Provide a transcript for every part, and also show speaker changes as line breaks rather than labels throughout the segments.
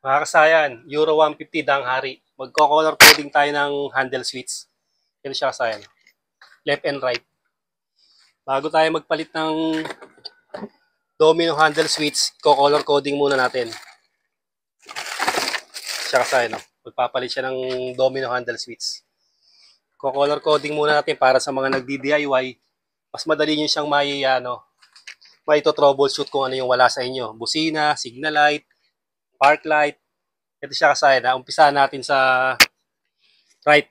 Mga kasayan, Euro 150 Danghari. Magko-color coding tayo ng handle switch. Ito siya kasayan. Left and right. Bago tayo magpalit ng domino handle switch, ko-color coding muna natin. Siya kasayan, no? Magpapalit siya ng domino handle switch. Ko-color coding muna natin para sa mga nagdi-DIY. Mas madali nyo siyang may troubleshoot kung ano yung wala sa inyo. Busina, signal light, park light. Ito siya kasayan, ha? Umpisahan natin sa right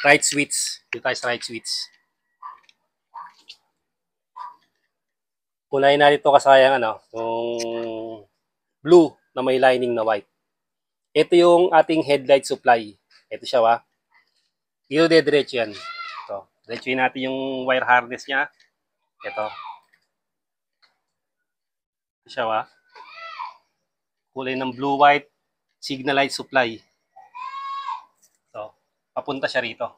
right switch. Dito tayo sa right switch. Unahin natin ito kasayang yung blue na may lining na white. Ito yung ating headlight supply. Ito siya, wa. Dito diretso yan. Ito. Diretsuin natin yung wire harness niya. Ito. Ito siya, wa. Kulay ng blue-white signal light supply. Ito. Papunta siya rito.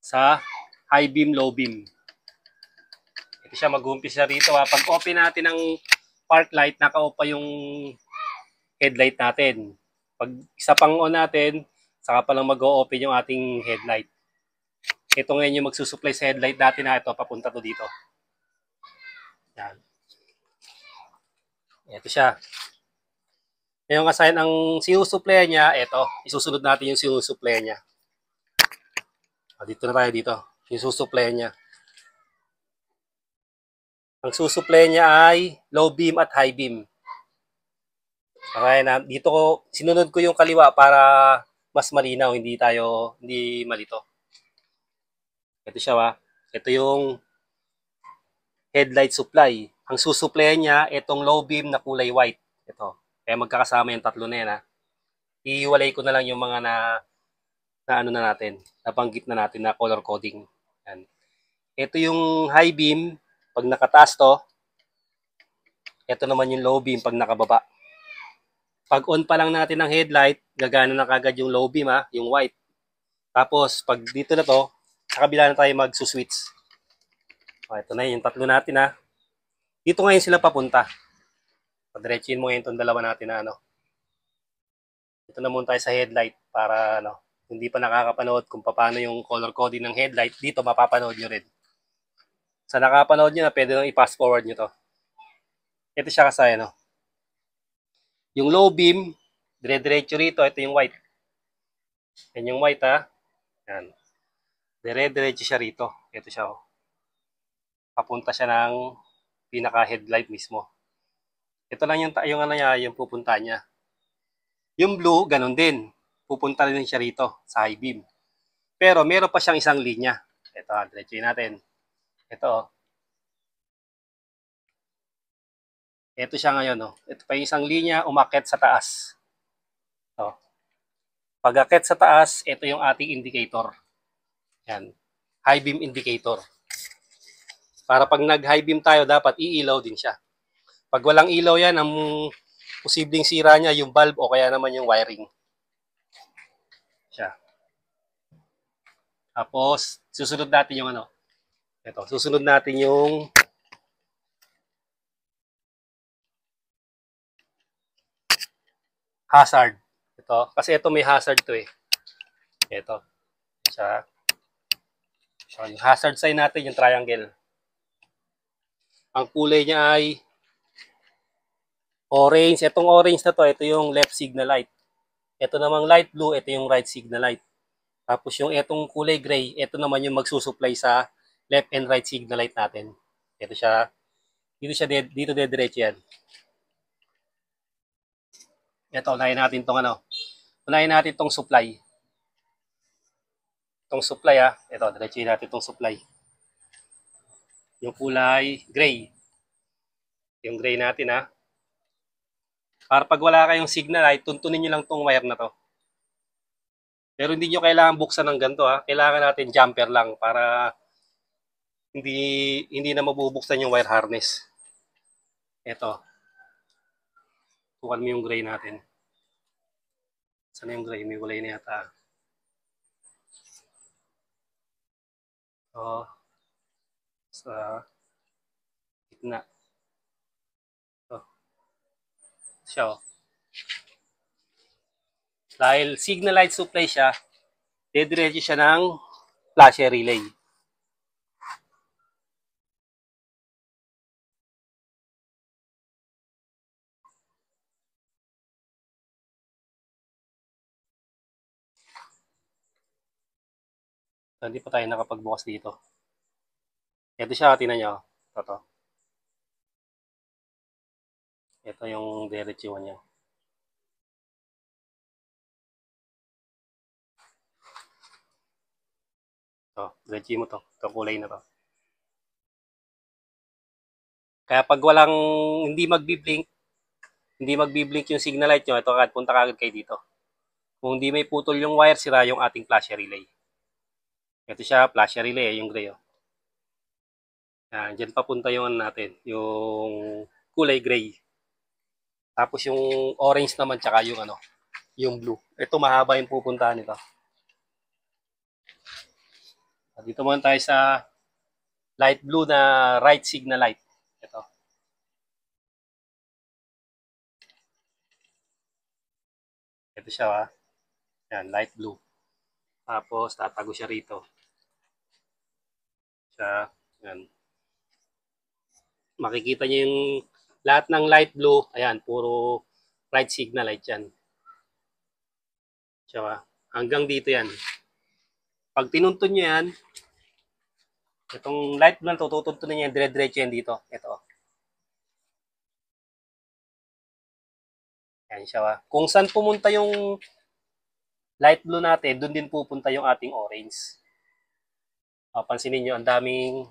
Sa high beam, low beam. Ito siya, mag-uumpisa rito. Pag open natin ng park light, naka-off pa yung headlight natin. Pag isa pang on natin, saka pa lang mag-o-open yung ating headlight. Ito ngayon yung magsusupply sa headlight natin na ito, papunta to dito. Yan. Ito siya. Ngayon kasi ang sinusupply niya, ito. Isusunod natin yung sinusupply niya. Dito na tayo dito. Yung susupply niya. Ang susupply niya ay low beam at high beam. Okay na, dito ko sinunod ko yung kaliwa para mas malinaw, hindi malito. Ito siya, wa. Ito yung headlight supply. Ang susupply niya itong low beam na kulay white. Ito. Kaya magkakasama yung tatlo na yan, ha. Iiwalay ko na lang yung mga nabanggit na natin na color coding. Yan. Ito yung high beam pag nakataas to. Ito naman yung low beam pag nakababa. Pag on pa lang natin ng headlight, gagana na kagad yung low beam, ha, yung white. Tapos pag dito na to, sa kabila na tayo magsuswitch. Ito na yung tatlo natin, ha. Dito ngayon sila papunta. Padiretsuin mo ngayon itong dalawa natin na Ito na muna tayo sa headlight para hindi pa nakakapanood kung paano yung color coding ng headlight. Dito mapapanood nyo rin. Sa nakapanood nyo na, pwede nang i-fast forward nyo to. Ito siya kasi, yung low beam, dire-diretso rito, ito yung white. Yan yung white, ha. Yan. Dire-diretso siya rito. Ito siya, oh. Papunta siya ng pinaka-headlight mismo. Ito lang yung pupunta niya. Yung blue, ganun din. Pupunta rin siya rito sa high beam. Pero meron pa siyang isang linya. Ito, diretsuin natin. Ito, oh. Ito siya ngayon, oh. Ito pa yung isang linya, umakyat sa taas. Ito. Pag akyat sa taas, ito yung ating indicator. Yan. High beam indicator. Para pag nag-high beam tayo, dapat iilaw din siya. Pag walang ilaw yan, ang posibleng sira niya yung bulb o kaya naman yung wiring. Siya. Tapos, susunod natin yung ito, susunod natin yung hazard. Ito, kasi ito may hazard to eh. Ito. Siya. So, yung hazard sign natin, yung triangle. Ang kulay niya ay orange. Itong orange na to, ito yung left signal light. Ito namang light blue, ito yung right signal light. Tapos yung itong kulay gray, ito naman yung magsusupply sa left and right signal light natin. Ito siya. Dito diretso yan. Ito, unahin natin tong supply. Itong supply, ha. Ito, diretsuin natin itong supply. Yung kulay gray. Yung gray natin, ha. Para pag wala kayong signal light, tuntunin nyo lang tong wire na to. Pero hindi nyo kailangan buksan ng ganito, ha. Kailangan natin jumper lang para hindi na mabubuksan yung wire harness. Ito. Tukan mo yung gray natin. Sana yung gray? May kulay na yata. So, sa gitna. Ito. Siya, oh. Dahil signal light supply siya, dediretso siya ng flasher relay. So, hindi pa tayo nakapagbukas dito. Ito siya, tingnan nyo. Ito. Ito yung diretsuhan niya. Ito, diretso mo to. Ito kulay na to. Kaya pag hindi magbi-blink yung signal light nyo, ito agad, punta agad kayo dito. Kung hindi may putol yung wire, sira yung ating flasher relay. Ito siya, flasher relay, yung gray. Yan, dyan papunta yung natin, yung kulay gray. Tapos yung orange naman, tsaka yung blue. Ito mahaba yung pupuntahan nito. Dito muna tayo sa light blue na right signal light. Ito. Ito siya, Yan, light blue. Tapos, tatago siya rito. Yan. Makikita niyo yung lahat ng light blue, ayan, puro right signal light yan. Siya, hanggang dito yan. Pag tinuntun nyo yan, itong light blue na tutuntun niya, dire-diretso yan dito. Ito. Ayan siya. Kung saan pumunta yung light blue natin, doon din pupunta yung ating orange. Pansinin nyo, ang daming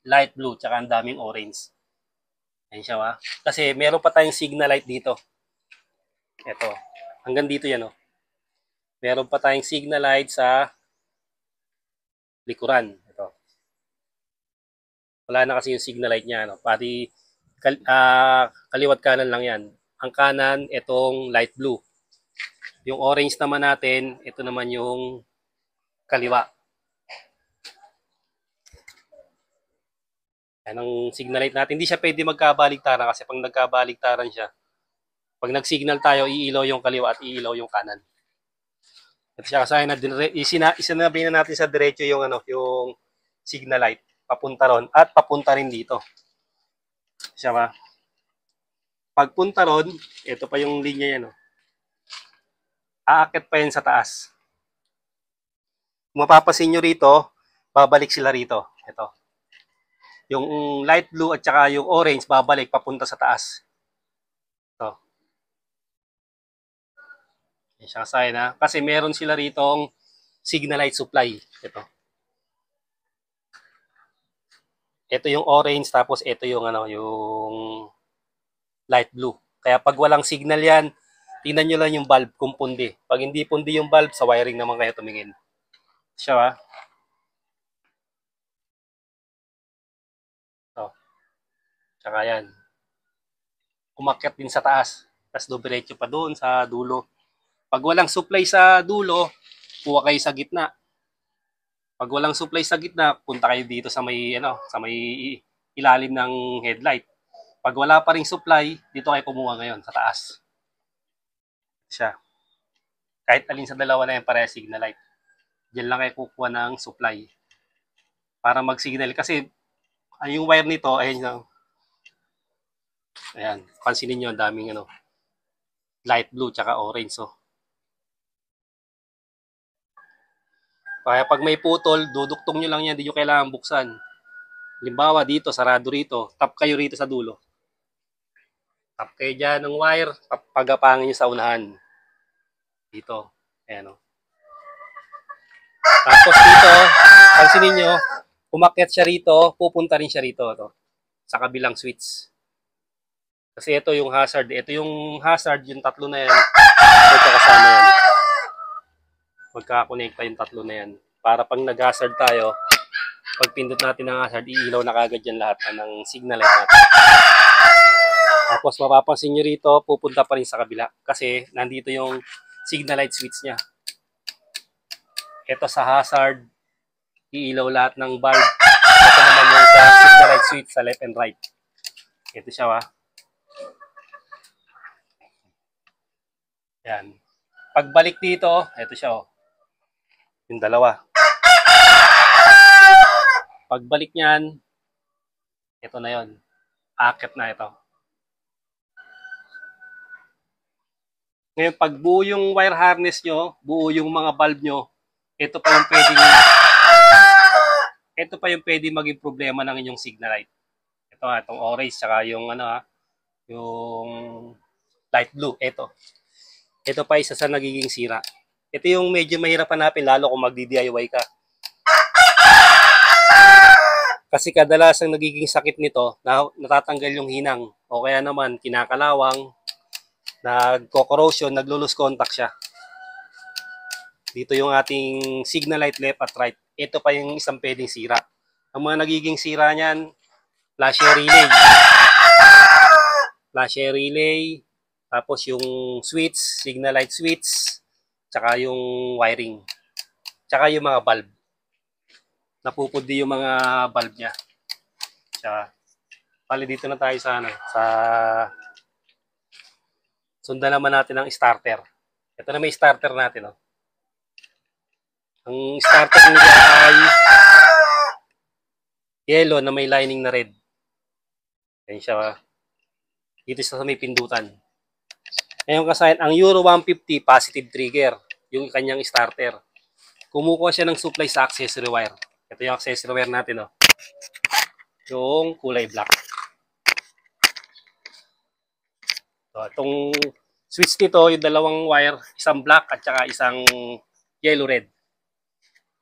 light blue, tsaka ang daming orange. Ayan siya. Kasi meron pa tayong signal light dito. Ito. Hanggang dito yan. Meron pa tayong signal light sa likuran. Ito. Wala na kasi yung signal light niya. Pati kaliwat kanan lang yan. Ang kanan, itong light blue. Yung orange naman natin, ito naman yung kaliwa. Yan ang signal light natin. Hindi siya pwede magkabaligtaran kasi pag nagkabaligtaran siya, pag nag-signal tayo, iilaw yung kaliwa at iilaw yung kanan. At siya kasi isinabi na natin sa diretso yung yung signal light papunta ron at papunta rin dito. Siya ba? Pagpunta ron, ito pa yung linya yan. Aakit pa yan sa taas. Kung mapapasin nyo rito, babalik sila rito. Ito. Yung light blue at saka yung orange, babalik papunta sa taas. Ito. Yan siya kasi kasi meron sila ritong signal light supply. Ito. Ito yung orange, tapos ito yung yung light blue. Kaya pag walang signal yan, tingnan nyo lang yung bulb kung pundi. Pag hindi pundi yung bulb, sa wiring naman kayo tumingin. Siya Ito. Tsaka yan. Umakyat din sa taas. Tapos dumiretso pa doon sa dulo. Pag walang supply sa dulo, kuha kayo sa gitna. Pag walang supply sa gitna, punta kayo dito sa may ilalim ng headlight. Pag wala pa ring supply, dito kayo kumuha ngayon sa taas. Siya. Kahit alin sa dalawa na yan, pareha signal light. Diyan lang kayo kukuha ng supply. Para mag-signal. Kasi yung wire nito, ayan. Ayan. Pansinin nyo, ang daming light blue tsaka orange. Kaya pag may putol, duduktong nyo lang yan, hindi nyo kailangan buksan. Halimbawa dito, sarado rito, tap kayo rito sa dulo. Tap kayo dyan ng wire, pagapangin nyo sa unahan. Dito. Ayan Tapos dito, pansinin nyo, umakyat siya rito, pupunta rin siya rito. Sa kabilang switch. Kasi ito yung hazard. Ito yung hazard, yung tatlo na yan. Magkakasama yan. Magkakakonekta yung tatlo na yan. Para pag nag-hazard tayo, pag pindot natin ng hazard, iilaw na kagad yan lahat ng signal light natin. Tapos mapapansin nyo rito, pupunta pa rin sa kabila. Kasi nandito yung signal light switch niya. Ito sa hazard, iilaw lahat ng bulb. Ito naman yung sa signal light switch sa left and right. Ito siya Yan. Pagbalik dito, ito siya oh. Yung dalawa. Pagbalik niyan, ito na yon. Akit na ito. Ngayon, pag buo yung wire harness nyo, buo yung mga valve nyo, ito pa yung pwedeng maging problema ng inyong signal light. Ito itong orange, saka yung yung light blue. Ito pa isa sa nagiging sira. Ito yung medyo mahirap hanapin, lalo kung magdi-DIY ka. Kasi kadalasang nagiging sakit nito, natatanggal yung hinang. O kaya naman, kinakalawang, nagko-corrosion, naglo-lose contact siya. Dito yung ating signal light left at right. Ito pa yung isang pwedeng sira. Ang mga nagiging sira niyan, flasher relay. Flasher relay, tapos yung switch, signal light switch, tsaka yung wiring. Tsaka yung mga bulb. Napupudi yung mga bulb niya. Tsaka, pali dito na tayo sa sundan naman natin ang starter. Ito na may starter natin, oh. Ang starter niya ay yellow na may lining na red. Ayan siya. Dito sa may pindutan. Ngayon kasi ang Euro 150 positive trigger, yung kanyang starter. Kumukuha siya ng supply sa accessory wire. Ito yung accessory wire natin, oh. Yung kulay black. So, itong switch nito, yung dalawang wire, isang black at saka isang yellow red.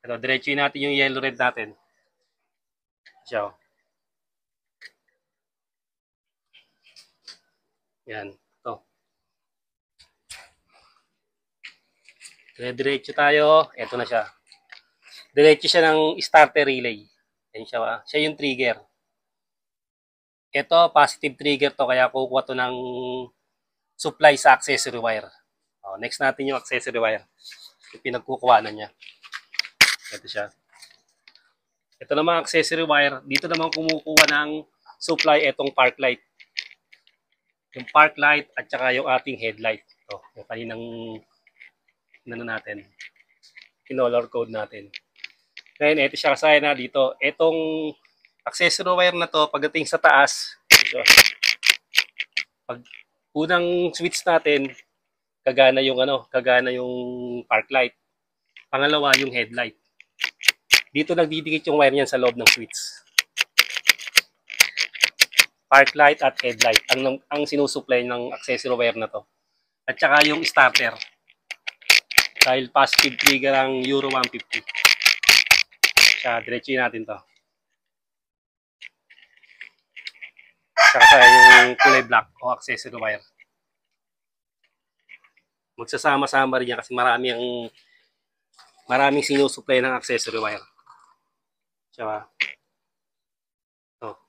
Ito, diretsuin natin yung yellow red natin. Siya. Yan. Ito. Diretso tayo. Ito na siya. Diretso siya ng starter relay. Yan siya. Siya yung trigger. Ito, positive trigger to. Kaya kukuha to ng supply sa accessory wire. Next natin yung accessory wire. Yung pinagkukuhanan niya. Ito siya. Ito naman accessory wire. Dito naman kumukuha ng supply itong park light. Yung park light at saka yung ating headlight. Ito, yung kaninang natin. Color code natin. Ngayon, ito siya kasaya na dito. Itong accessory wire na to, pagdating sa taas, ito, pag unang switch natin, kagana yung park light. Pangalawa, yung headlight. Dito nagdidikit yung wire niyan sa loob ng switch. Park light at headlight ang sinusupply ng accessory wire na to. At saka yung starter. Dahil positive trigger ang Euro 150. Siya, diretsuin natin to. Saka yung kulay black o accessory wire. Magsasama-sama rin yan kasi maraming sinusupply ng accessory wire. Siya. Ito.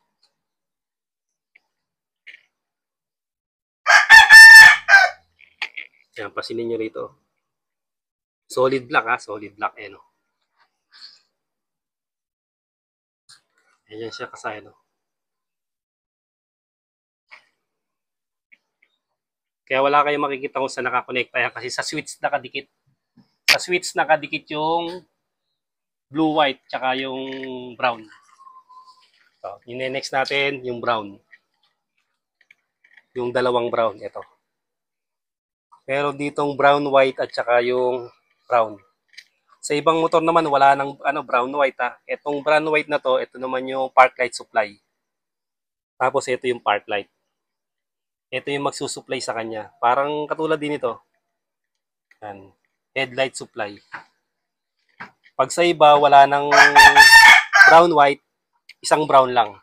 Yan, pasinin nyo rito. Solid black, ha? Solid black, no? Ayan siya kasaya, no? Kaya wala kayong makikita kung saan nakakonekta yan kasi sa switch nakadikit. Sa switch nakadikit yung blue-white tsaka yung brown. So, yung next natin, yung brown. Yung dalawang brown, ito. Pero ditong brown-white at tsaka yung brown. Sa ibang motor naman, wala nang brown-white, ha. Itong brown-white na to, ito naman yung park light supply. Tapos ito yung park light. Ito yung magsusupply sa kanya. Parang katulad din ito. Yan. Headlight supply. Pag sa iba, wala nang brown-white, isang brown lang.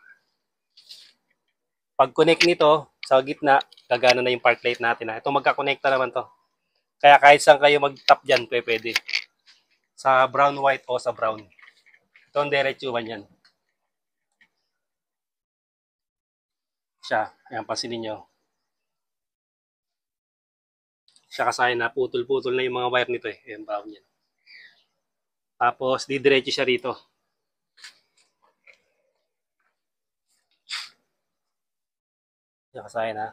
Pag connect nito, sa gitna, gagana na yung park light natin. Ito magkakonekta naman to. Kaya kahit saan kayo mag-tap dyan, pwede. Sa brown-white o sa brown. Ito ang diretsuhan yan. Siya. Ayan, pansinin nyo. Siya kasaya na putol-putol na yung mga wire nito, eh. Ayan, brown yan. Tapos, didiretso siya rito. Siya kasaya na.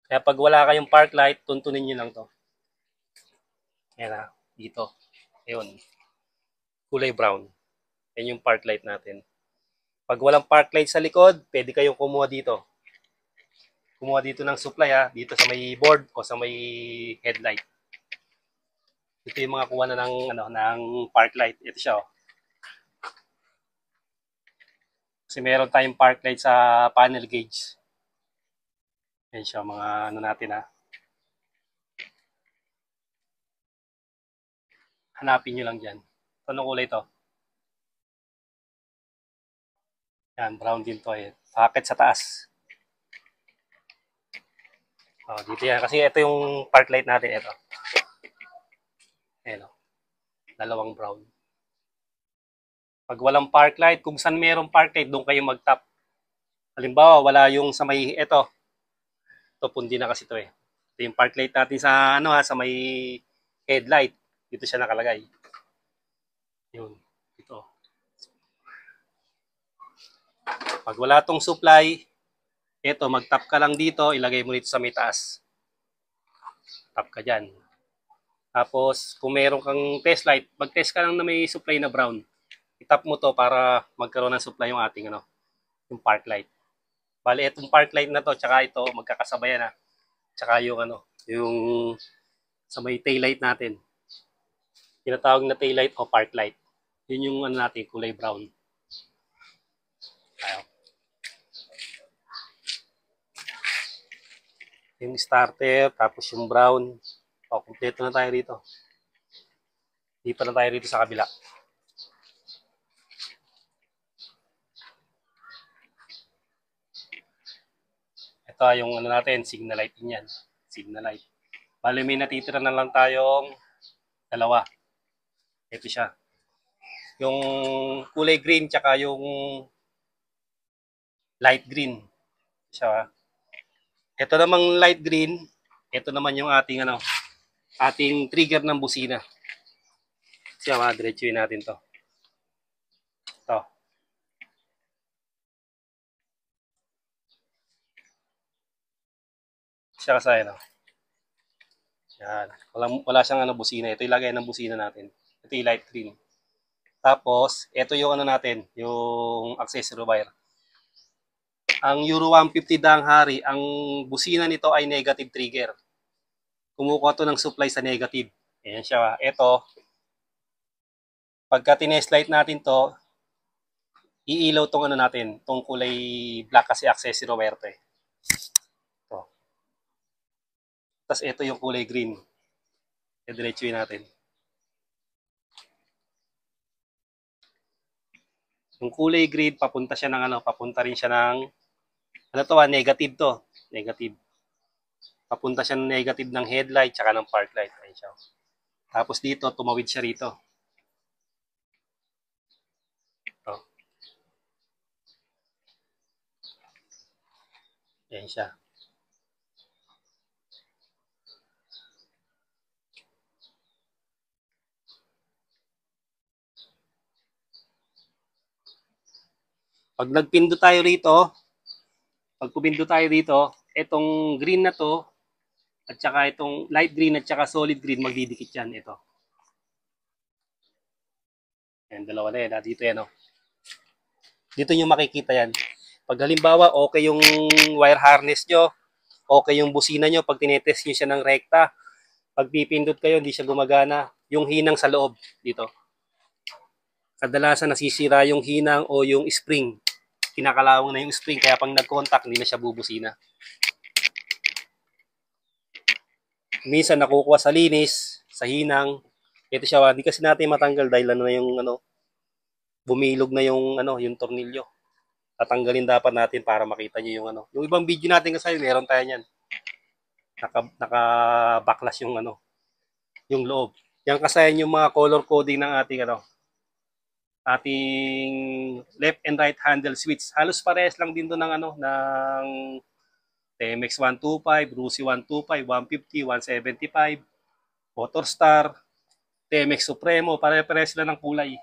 Kaya pag wala kayong park light, tuntunin nyo lang to. Ayan na, dito. Ayun, kulay brown. Yan yung park light natin. Pag walang park light sa likod, pwede kayong kumuha dito. Kumuha dito ng supply ha, dito sa may board o sa may headlight. Ito yung mga kuha na ng park light. Ito siya oh. Kasi meron tayong park light sa panel gauge. Yan siya mga natin ha. Hanapin nyo lang dyan. Ito anong kulay to? Yan, brown din to eh. Socket sa taas. Oh, dito yan. Kasi ito yung park light natin. Ito. Ayan o. Dalawang brown. Pag walang park light, kung saan merong park light, doon kayo mag-tap. Halimbawa, wala yung sa may, ito. Ito, pundi na kasi ito eh. Ito yung park light natin sa, sa may headlight. Dito siya nakalagay. Yun. Ito. Pag wala tong supply, ito, mag-tap ka lang dito, ilagay mo dito sa may taas. Tap ka dyan. Tapos, kung meron kang test light, mag-test ka lang na may supply na brown. I-tap mo to para magkaroon ng supply yung ating, yung park light. Bali, itong park light na to, tsaka ito, magkakasabayan na. Tsaka yung, yung sa may tail light natin. Tinatawag na tail light o park light. Yun yung natin, kulay brown. Ayaw. Yung starter, tapos yung brown. O, kompleto na tayo rito. Hindi pa na tayo rito sa kabila. Ito yung natin, signal light din yan. Signal light. Bali, may natitira na lang tayong dalawa. Ito siya. Yung kulay green tsaka yung light green. Siya. Ito namang light green, ito naman yung ating ating trigger ng busina. Siya, diretsuhin natin to. Ito. Siya kasi Yan. Wala siyang busina. Ito ilagay ng busina natin. Ito yung light green. Tapos, ito yung natin, yung accessory wire. Ang Euro 150 daang hari, ang busina nito ay negative trigger. Kumukuha to ng supply sa negative. Ayan siya. Ito, pagka tinest light natin to, iilaw tong natin, tong kulay black kasi accessory wire to eh. Ito. Tapos ito yung kulay green. Diretsuhin natin. Yung kulay green, papunta siya ng papunta rin siya ng negative to. Negative. Papunta siya ng negative ng headlight tsaka ng park light. Ayun siya. Tapos dito, tumawid siya rito. Ito. Ayan siya. Pag nagpindo tayo rito, pag pumindo tayo dito, itong green na to, at saka itong light green at saka solid green, magdidikit yan. Ito. Ayan, dalawa na yan. Dito yan. Dito nyo makikita yan. Pag halimbawa, okay yung wire harness nyo, okay yung busina nyo, pag tinetest nyo siya ng rekta, pag pipindot kayo, hindi siya gumagana. Yung hinang sa loob, dito. Kadalasan nasisira yung hinang o yung spring. Kinakalawang na yung spring, kaya pag nag-contact, hindi na siya bubusina. Minsan nakukuha sa linis, sa hinang. Ito siya, hindi kasi natin matanggal dahil na yung bumilog na yung yung tornilyo. Tatanggalin dapat natin para makita niyo yung Yung ibang video natin kasi meron tayo niyan. Naka-backlash yung yung loob. Yan kasi yung mga color coding ng ating ating left and right handle switch. Halos parehas lang din doon ng ng TMX 125, Rusi 125, 150, 175, Motorstar, TMX Supremo, pare-parehas sila ng kulay.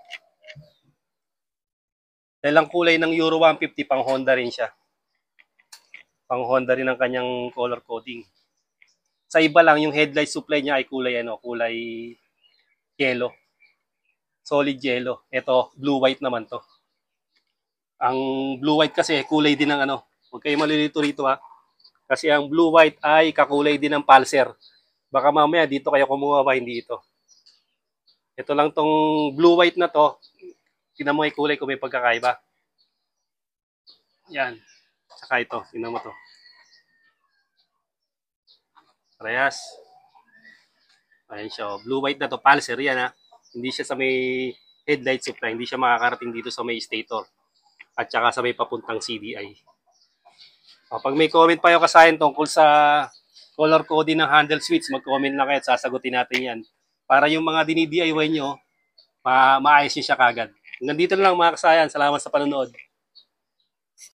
Dahil ang kulay ng Euro 150 pang Honda rin siya. Pang Honda rin ang kanyang color coding. Sa iba lang, yung headlight supply niya ay kulay kulay yellow. Solid yellow. Ito, blue-white naman to. Ang blue-white kasi kulay din ng huwag kayo malilito rito ha. Kasi ang blue-white ay kakulay din ng Pulsar. Baka mamaya dito kayo kumuha ba, hindi ito. Ito lang tong blue-white na to. Tingnan mo ay kulay kung may pagkakaiba. Yan. Saka ito, tingnan mo to. Parehas. Ayan siya. Blue-white na to. Pulsar yan ha. Hindi siya sa may headlight supply. Hindi siya makakarating dito sa may stator. At saka sa may papuntang CDI. Pag may comment pa yung kasayan tungkol sa color coding ng handle switch, mag-comment lang kayo at sasagutin natin yan. Para yung mga dini-DIY nyo, maayos nyo siya kagad. Hanggang dito na lang mga kasayan. Salamat sa panonood.